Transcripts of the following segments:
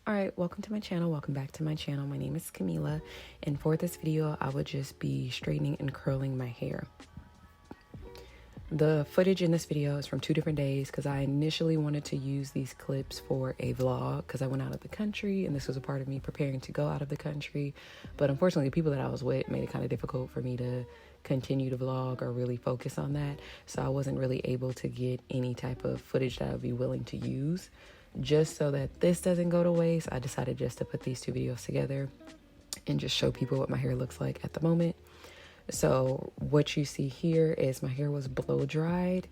Alright, welcome to my channel. Welcome back to my channel. My name is Camila, and for this video, I would just be straightening and curling my hair. The footage in this video is from 2 different days because I initially wanted to use these clips for a vlog because I went out of the country and this was a part of me preparing to go out of the country. But unfortunately, the people that I was with made it kind of difficult for me to continue to vlog or really focus on that. So I wasn't really able to get any type of footage that I would be willing to use. Just so that this doesn't go to waste, I decided just to put these 2 videos together and just show people what my hair looks like at the moment. So what you see here is my hair was blow dried,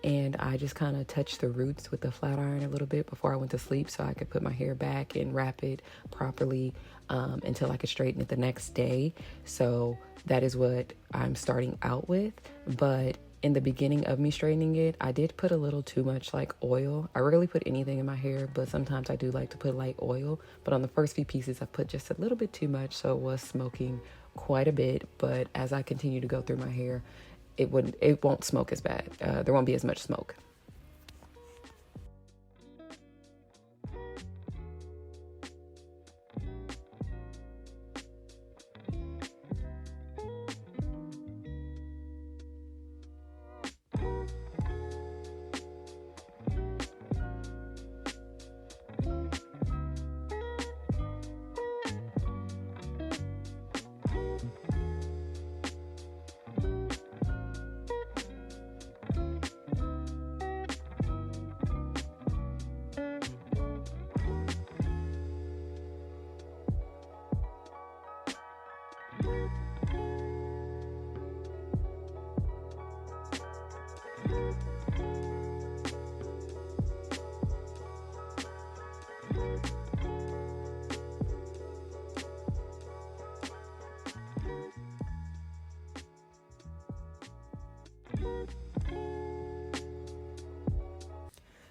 and I just kind of touched the roots with the flat iron a little bit before I went to sleep so I could put my hair back and wrap it properly until I could straighten it the next day. So that is what I'm starting out with. But in the beginning of me straightening it, I did put a little too much oil. I rarely put anything in my hair, but sometimes I do like to put light oil. But on the first few pieces, I put just a little bit too much, so it was smoking quite a bit. But as I continue to go through my hair, it won't smoke as bad. There won't be as much smoke.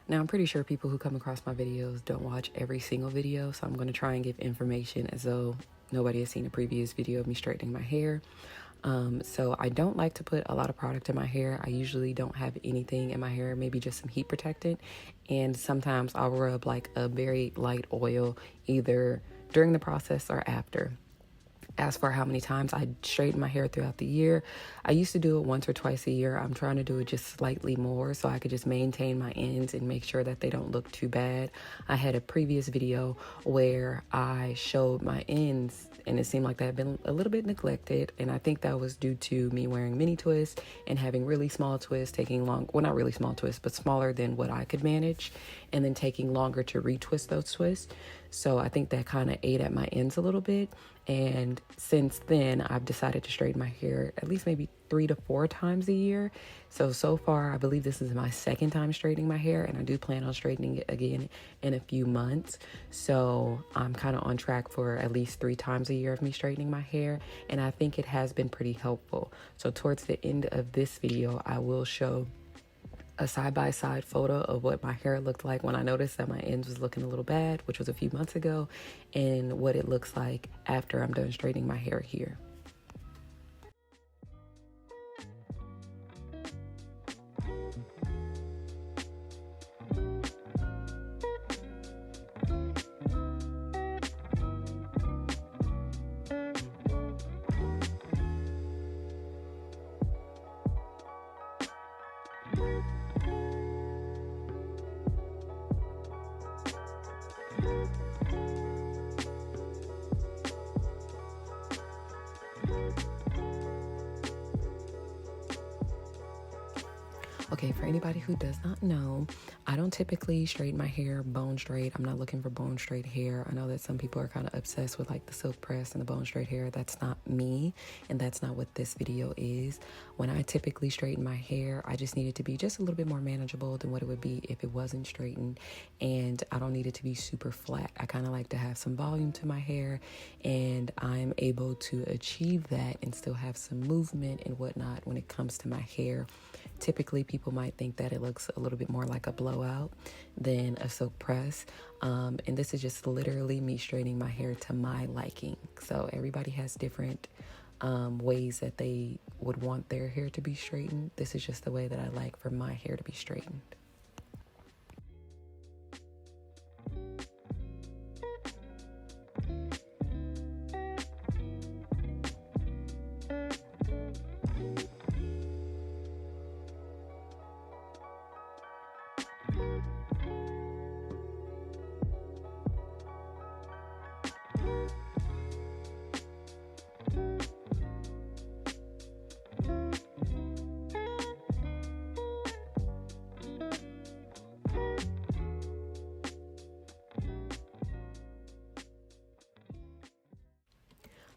Now, I'm pretty sure people who come across my videos don't watch every single video, so I'm going to try and give information as though nobody has seen a previous video of me straightening my hair. So I don't like to put a lot of product in my hair. I usually don't have anything in my hair, maybe just some heat protectant. And sometimes I'll rub a very light oil either during the process or after. As for how many times I straighten my hair throughout the year, I used to do it once or twice a year. I'm trying to do it just slightly more so I could just maintain my ends and make sure that they don't look too bad. I had a previous video where I showed my ends and it seemed like they had been a little bit neglected, and I think that was due to me wearing mini twists and having really small twists, taking long, well, not really small twists, but smaller than what I could manage, and then taking longer to retwist those twists. So I think that kind of ate at my ends a little bit. And since then, I've decided to straighten my hair at least maybe 3 to 4 times a year. So far, I believe this is my 2nd time straightening my hair, and I do plan on straightening it again in a few months. So I'm kind of on track for at least 3 times a year of me straightening my hair, and I think it has been pretty helpful. So towards the end of this video, I will show a side-by-side photo of what my hair looked like when I noticed that my ends was looking a little bad, which was a few months ago, and what it looks like after I'm done straightening my hair here. Okay, for anybody who does not know, I don't typically straighten my hair bone straight. I'm not looking for bone straight hair. I know that some people are kind of obsessed with the silk press and the bone straight hair. That's not me, and that's not what this video is. When I typically straighten my hair, I just need it to be just a little bit more manageable than what it would be if it wasn't straightened, and I don't need it to be super flat. I kind of like to have some volume to my hair, and I'm able to achieve that and still have some movement and whatnot when it comes to my hair. Typically, people might think that it looks a little bit more like a blowout than a silk press. And this is just literally me straightening my hair to my liking. So everybody has different ways that they would want their hair to be straightened. This is just the way that I like for my hair to be straightened.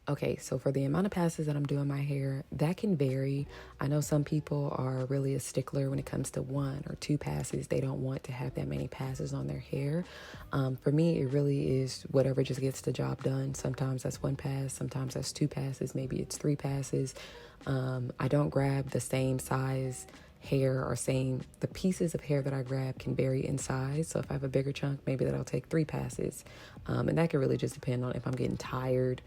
Okay, so for the amount of passes that I'm doing my hair, that can vary. I know some people are really a stickler when it comes to 1 or 2 passes. They don't want to have that many passes on their hair. For me, it really is whatever just gets the job done. Sometimes that's 1 pass, sometimes that's 2 passes, maybe it's 3 passes. I don't grab the same size hair or the pieces of hair that I grab can vary in size. So if I have a bigger chunk, maybe that'll take 3 passes. And that can really just depend on if I'm getting tired,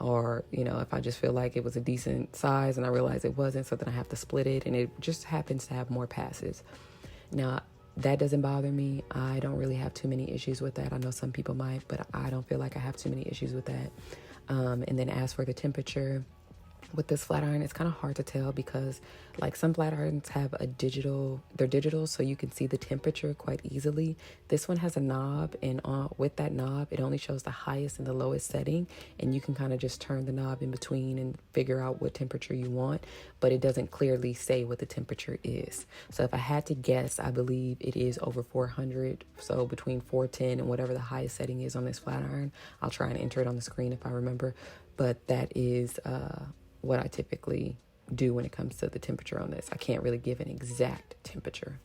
or if I just feel like it was a decent size and I realize it wasn't, so then I have to split it, and it just happens to have more passes. Now, that doesn't bother me. I don't really have too many issues with that. I know some people might, but I don't feel like I have too many issues with that. And then as for the temperature with this flat iron, it's kind of hard to tell because like some flat irons have they're digital, so you can see the temperature quite easily. This one has a knob, and with that knob, it only shows the highest and the lowest setting, and you can kind of just turn the knob in between and figure out what temperature you want, but it doesn't clearly say what the temperature is. So if I had to guess, I believe it is over 400, so between 410 and whatever the highest setting is on this flat iron. I'll try and enter it on the screen if I remember, but that is what I typically do when it comes to the temperature on this. I can't really give an exact temperature.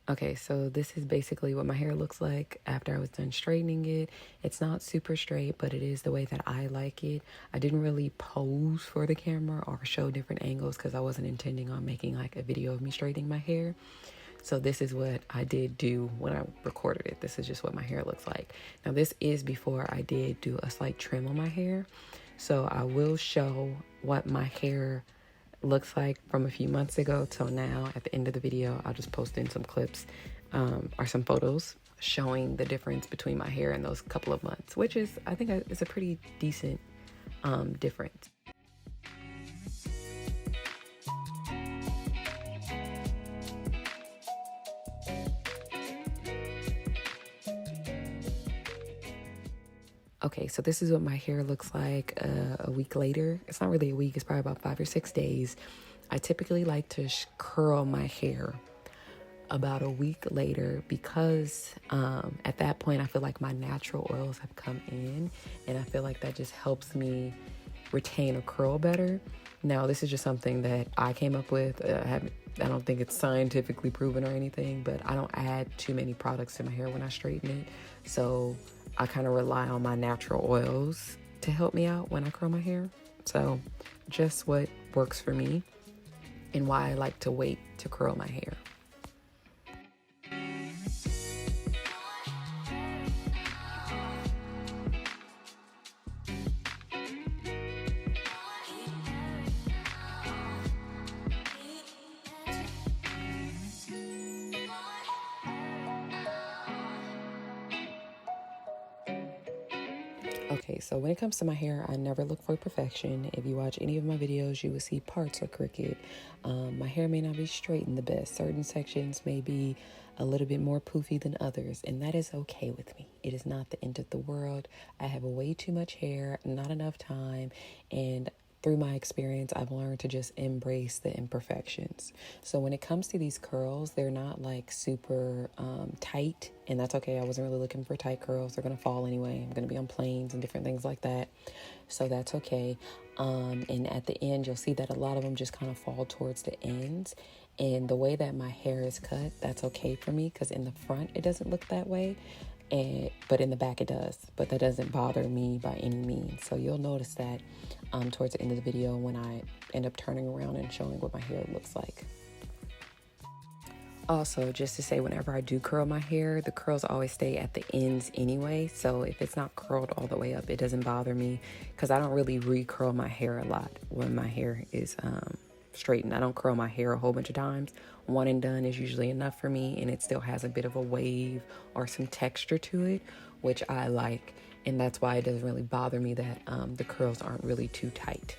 Okay, so this is basically what my hair looks like after I was done straightening it. It's not super straight, but it is the way that I like it. I didn't really pose for the camera or show different angles because I wasn't intending on making like a video of me straightening my hair. So this is what I did do when I recorded it. This is just what my hair looks like. Now this is before I did do a slight trim on my hair. So I will show what my hair looks like from a few months ago till now. At the end of the video, I'll just post in some clips or some photos showing the difference between my hair in those couple of months, which is, I think it's a pretty decent difference. Okay, so this is what my hair looks like a week later. It's not really a week, it's probably about 5 or 6 days. I typically like to curl my hair about a week later because at that point I feel like my natural oils have come in, and I feel like that just helps me retain a curl better. Now, this is just something that I came up with. I don't think it's scientifically proven or anything, but I don't add too many products to my hair when I straighten it. So I kind of rely on my natural oils to help me out when I curl my hair. So just what works for me and why I like to wait to curl my hair. Okay, so when it comes to my hair, I never look for perfection. If you watch any of my videos, you will see parts are crooked. My hair may not be straightened the best. Certain sections may be a little bit more poofy than others, and that is okay with me. It is not the end of the world. I have way too much hair, not enough time, and through my experience, I've learned to just embrace the imperfections. So when it comes to these curls, they're not like super tight, and that's okay. I wasn't really looking for tight curls. They're going to fall anyway. I'm going to be on planes and different things like that. So that's okay. And at the end, you'll see that a lot of them just kind of fall towards the ends. And the way that my hair is cut, that's okay for me because in the front, it doesn't look that way. But in the back it does, but that doesn't bother me by any means. So you'll notice that towards the end of the video when I end up turning around and showing what my hair looks like. Also, just to say, whenever I do curl my hair, the curls always stay at the ends anyway. So if it's not curled all the way up, it doesn't bother me because I don't really re-curl my hair a lot when my hair is straightened. I don't curl my hair a whole bunch of times. One and done is usually enough for me, and it still has a bit of a wave or some texture to it, which I like. And that's why it doesn't really bother me that the curls aren't really too tight.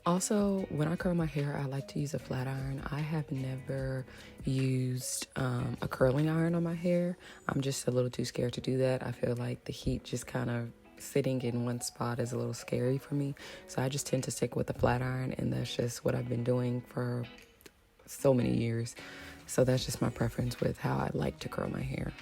Also, when I curl my hair, I like to use a flat iron. I have never used a curling iron on my hair. I'm just a little too scared to do that. I feel like the heat just kind of sitting in one spot is a little scary for me. So I just tend to stick with a flat iron, and that's just what I've been doing for so many years. So that's just my preference with how I like to curl my hair.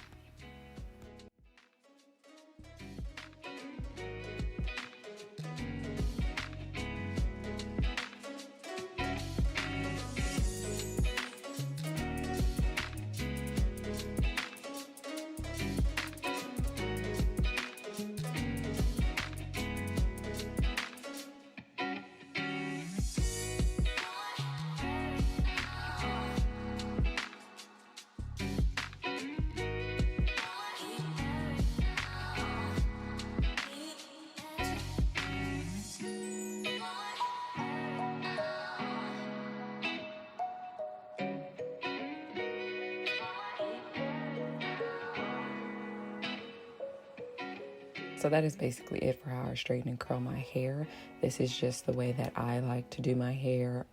So that is basically it for how I straighten and curl my hair. This is just the way that I like to do my hair.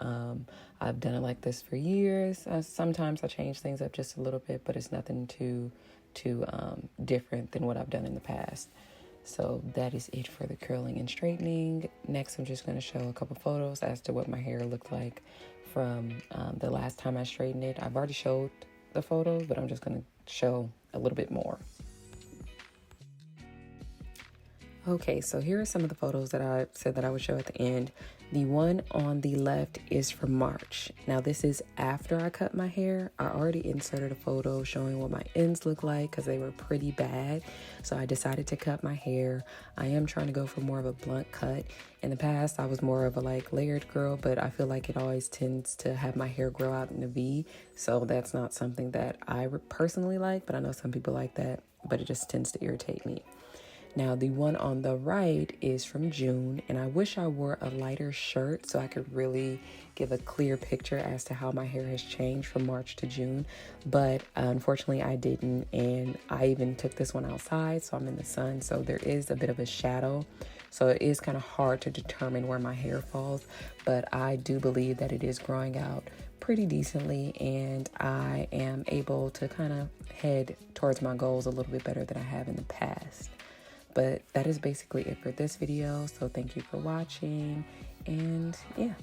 I've done it like this for years. Sometimes I change things up just a little bit, but it's nothing too different than what I've done in the past. So that is it for the curling and straightening. Next, I'm just going to show a couple photos as to what my hair looked like from the last time I straightened it. I've already showed the photos, but I'm just going to show a little bit more. Okay, so here are some of the photos that I said that I would show at the end. The one on the left is from March. Now this is after I cut my hair. I already inserted a photo showing what my ends look like because they were pretty bad. So I decided to cut my hair. I am trying to go for more of a blunt cut. In the past, I was more of a layered girl, but I feel like it always tends to have my hair grow out in a V. So that's not something that I personally like, but I know some people like that, but it just tends to irritate me. Now, the one on the right is from June, and I wish I wore a lighter shirt so I could really give a clear picture as to how my hair has changed from March to June, but unfortunately I didn't, and I even took this one outside, so I'm in the sun, so there is a bit of a shadow, so it is kind of hard to determine where my hair falls, but I do believe that it is growing out pretty decently, and I am able to kind of head towards my goals a little bit better than I have in the past. But that is basically it for this video. So thank you for watching, and yeah.